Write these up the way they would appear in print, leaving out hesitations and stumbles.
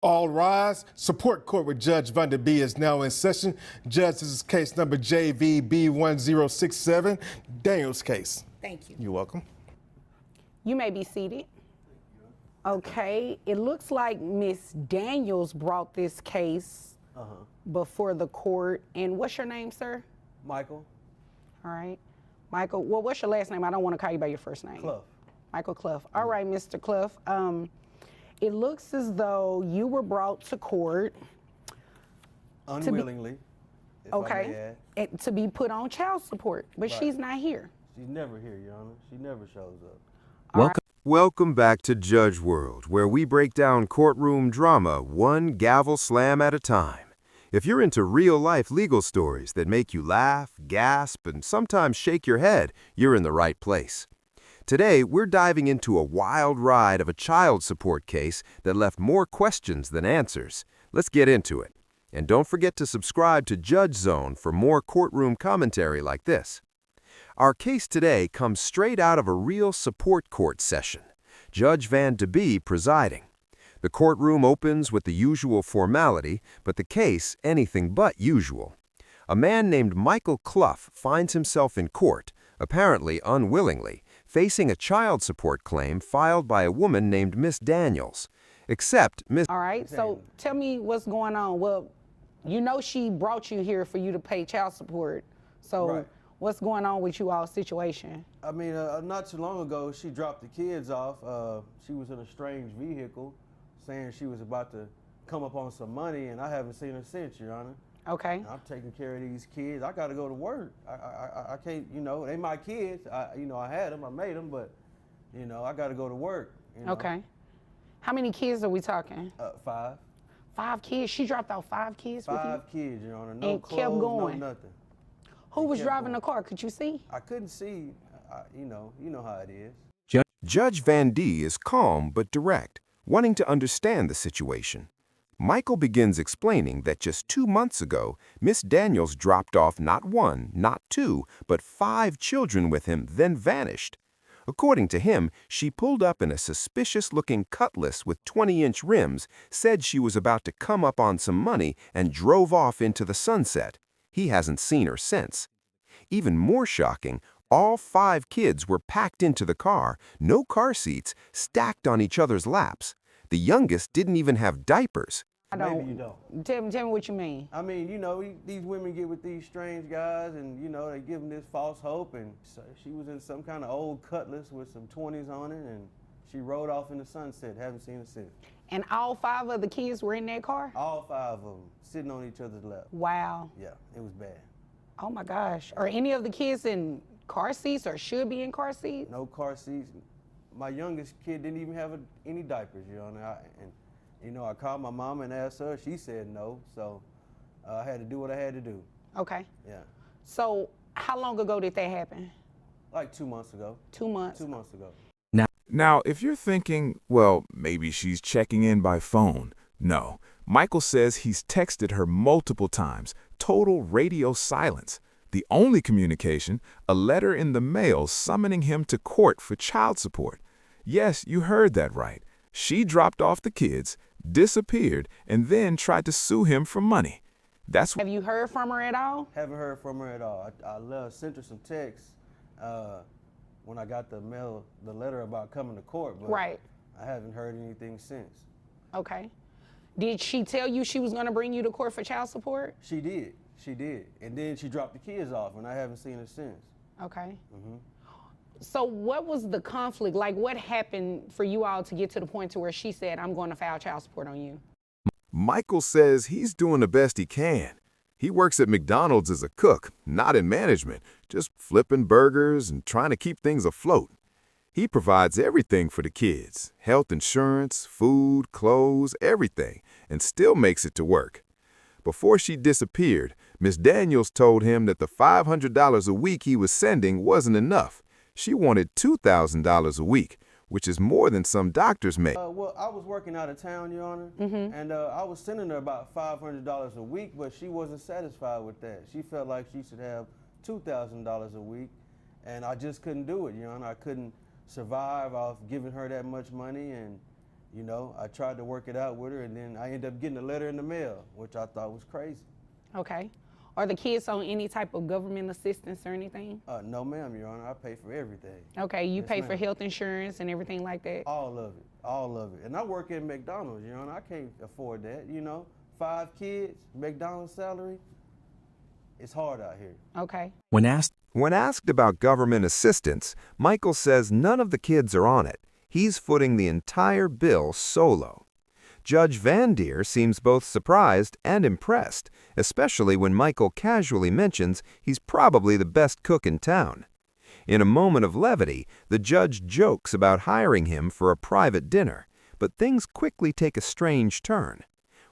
All rise. Support court with Judge Van der Bee is now in session. Judge, this is case number JVB1067, Daniel's case. Thank you. You're welcome. You may be seated. Okay, it looks like Miss Daniels brought this case before the court. And what's your name, sir? Michael. All right. Michael, well, what's your last name? I don't want to call you by your first name. Clough. Michael Clough. All right, Mr. Clough. It looks as though you were brought to court Unwillingly. to be put on child support, but she's not here. She's never here, Your Honor. She never shows up. Welcome back to Judge World, where we break down courtroom drama one gavel slam at a time. If you're into real-life legal stories that make you laugh, gasp, and sometimes shake your head, you're in the right place. Today, we're diving into a wild ride of a child support case that left more questions than answers. Let's get into it. And don't forget to subscribe to Judge Zone for more courtroom commentary like this. Our case today comes straight out of a real support court session. Judge Van der Bee presiding. The courtroom opens with the usual formality, but the case anything but usual. A man named Michael Clough finds himself in court, apparently unwillingly, facing a child support claim filed by a woman named Miss Daniels. Except Miss... All right, so tell me what's going on. Well, you know she brought you here for you to pay child support. So Right. what's going on with you all's situation? I mean, not too long ago, she dropped the kids off. She was in a strange vehicle, saying she was about to come up on some money, and I haven't seen her since, Your Honor. Okay. I'm taking care of these kids. I got to go to work. I can't, you know, they my kids. I had them, I made them, but, I got to go to work. Okay. How many kids are we talking? 5. 5 kids? She dropped out 5 kids with you? 5 kids, Your Honor. No And clothes, kept going. no nothing. Who was kept driving going. the car? Could you see? I couldn't see. You know how it is. Judge Van D is calm but direct, wanting to understand the situation. Michael begins explaining that just 2 months ago, Miss Daniels dropped off not 1, not 2, but 5 children with him, then vanished. According to him, she pulled up in a suspicious-looking Cutlass with 20-inch rims, said she was about to come up on some money, and drove off into the sunset. He hasn't seen her since. Even more shocking, all 5 kids were packed into the car, no car seats, stacked on each other's laps. The youngest didn't even have diapers. Maybe you don't. Tell me what you mean. I mean, these women get with these strange guys and, they give them this false hope. And so she was in some kind of old Cutlass with some 20s on it, and she rode off in the sunset. Haven't seen her since. And all 5 of the kids were in that car? All 5 of them sitting on each other's lap. Wow. Yeah, it was bad. Oh my gosh. Are any of the kids in car seats or should be in car seats? No car seats. My youngest kid didn't even have any diapers, Your Honor. I called my mom and asked her. She said no, so I had to do what I had to do. Okay. Yeah. So how long ago did that happen? Like 2 months ago. 2 months? 2 months ago. Now, if you're thinking, well, maybe she's checking in by phone, no. Michael says he's texted her multiple times, total radio silence. The only communication, a letter in the mail summoning him to court for child support. Yes, you heard that right. She dropped off the kids, disappeared, and then tried to sue him for money. Have you heard from her at all? Haven't heard from her at all. I sent her some texts when I got the letter about coming to court, but Right. I haven't heard anything since. Okay. Did she tell you she was going to bring you to court for child support? She did. And then she dropped the kids off, and I haven't seen her since. Okay. So what was the conflict? Like, what happened for you all to get to the point to where she said, I'm going to file child support on you? Michael says he's doing the best he can. He works at McDonald's as a cook, not in management, just flipping burgers and trying to keep things afloat. He provides everything for the kids, health insurance, food, clothes, everything, and still makes it to work. Before she disappeared, Miss Daniels told him that the $500 a week he was sending wasn't enough. She wanted $2,000 a week, which is more than some doctors make. Well, I was working out of town, Your Honor, and I was sending her about $500 a week, but she wasn't satisfied with that. She felt like she should have $2,000 a week, and I just couldn't do it, Your Honor. I couldn't survive off giving her that much money, and you know, I tried to work it out with her, and then I ended up getting a letter in the mail, which I thought was crazy. Okay. Are the kids on any type of government assistance or anything? No, ma'am, Your Honor. I pay for everything. Okay, you Yes, pay for ma'am. health insurance and everything like that? All of it, all of it. And I work at McDonald's, Your Honor. I can't afford that, you know. 5 kids, McDonald's salary. It's hard out here. Okay. When asked about government assistance, Michael says none of the kids are on it. He's footing the entire bill solo. Judge Van Deer seems both surprised and impressed, especially when Michael casually mentions he's probably the best cook in town. In a moment of levity, the judge jokes about hiring him for a private dinner, but things quickly take a strange turn.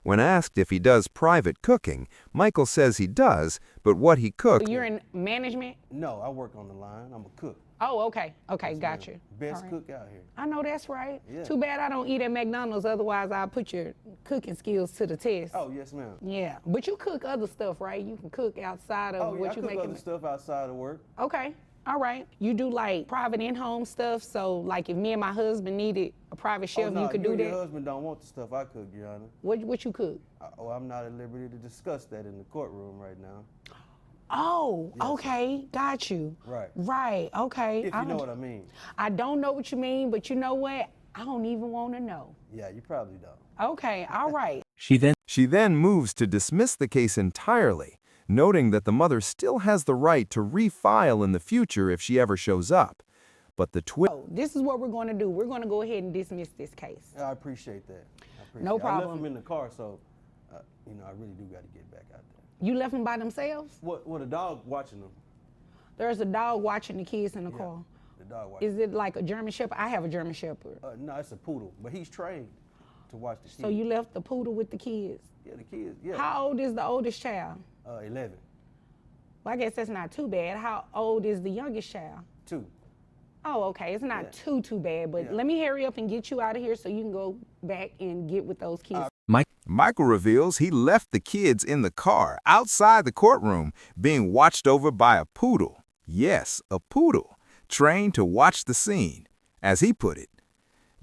When asked if he does private cooking, Michael says he does, but what he cooks... You're in management? No, I work on the line. I'm a cook. Oh, okay. Okay, got you. Best All right. cook out here. I know that's right. Yeah. Too bad I don't eat at McDonald's, otherwise I'll put your cooking skills to the test. Oh, yes, ma'am. Yeah, but you cook other stuff, right? You can cook outside of Oh, yeah, what I you cook make. other stuff outside of work. Okay, all right. You do like private in-home stuff, so like if me and my husband needed a private chef, no, you could you do and that? Your husband don't want the stuff I cook, Your Honor. What you cook? I'm not at liberty to discuss that in the courtroom right now. Oh, Yes. okay, got you. Right. Right, okay. If you know what I mean. I don't know what you mean, but you know what? I don't even want to know. Yeah, you probably don't. Okay, all right. She then moves to dismiss the case entirely, noting that the mother still has the right to refile in the future if she ever shows up. But the twist... So this is what we're going to do. We're going to go ahead and dismiss this case. I appreciate that. No I problem. left him in the car, so, you know, I really do got to get back out there. You left them by themselves? What a dog watching them. There's a dog watching the kids in the car. The dog watching. Is it like a German Shepherd? I have a German Shepherd. No, it's a poodle, but he's trained to watch the kids. So you left the poodle with the kids. Yeah, the kids, yeah. How old is the oldest child? 11. Well, I guess that's not too bad. How old is the youngest child? 2. Oh, okay. It's not too bad, but Yeah. let me hurry up and get you out of here so you can go back and get with those kids. Michael reveals he left the kids in the car outside the courtroom being watched over by a poodle. Yes, a poodle, trained to watch the scene. As he put it,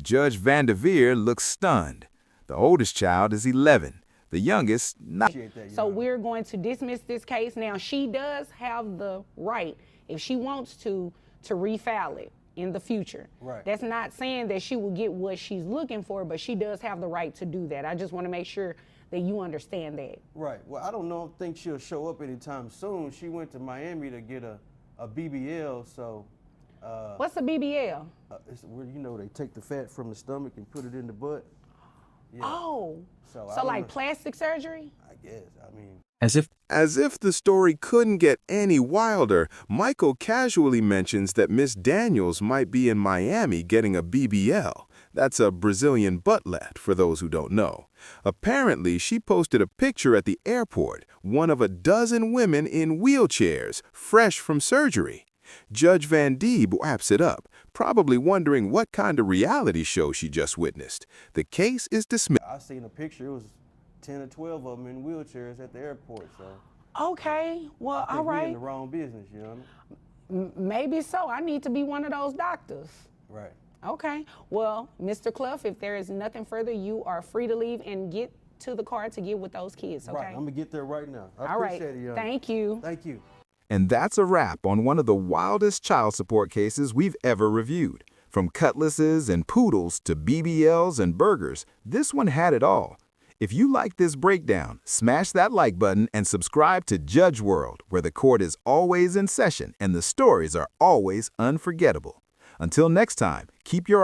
Judge Van Deer looks stunned. The oldest child is 11, the youngest not. Appreciate that, Your So Honor. we're going to dismiss this case. Now, she does have the right, if she wants to refile it in the future. Right. That's not saying that she will get what she's looking for, but she does have the right to do that. I just want to make sure that you understand that. Right. Well, I don't think she'll show up anytime soon. She went to Miami to get a BBL, so. What's a BBL? It's where, you know, they take the fat from the stomach and put it in the butt. Yeah. Oh, So I so don't like know. plastic surgery? I guess. I mean. As if the story couldn't get any wilder, Michael casually mentions that Miss Daniels might be in Miami getting a BBL. That's a Brazilian buttlet, for those who don't know. Apparently, she posted a picture at the airport, one of a dozen women in wheelchairs, fresh from surgery. Judge Van Deer wraps it up, probably wondering what kind of reality show she just witnessed. The case is dismissed. I seen a picture. It was 10 or 12 of them in wheelchairs at the airport. So Okay, well, I think all we in right. the wrong business, you know. Maybe so. I need to be one of those doctors. Right. Okay. Well, Mr. Clough, if there is nothing further, you are free to leave and get to the car to get with those kids, okay? Right. I'm gonna get there right now. I All right. appreciate it, Your Honor. Thank you. Thank you. And that's a wrap on one of the wildest child support cases we've ever reviewed. From cutlasses and poodles to BBLs and burgers, this one had it all. If you like this breakdown, smash that like button and subscribe to Judge World, where the court is always in session and the stories are always unforgettable. Until next time, keep your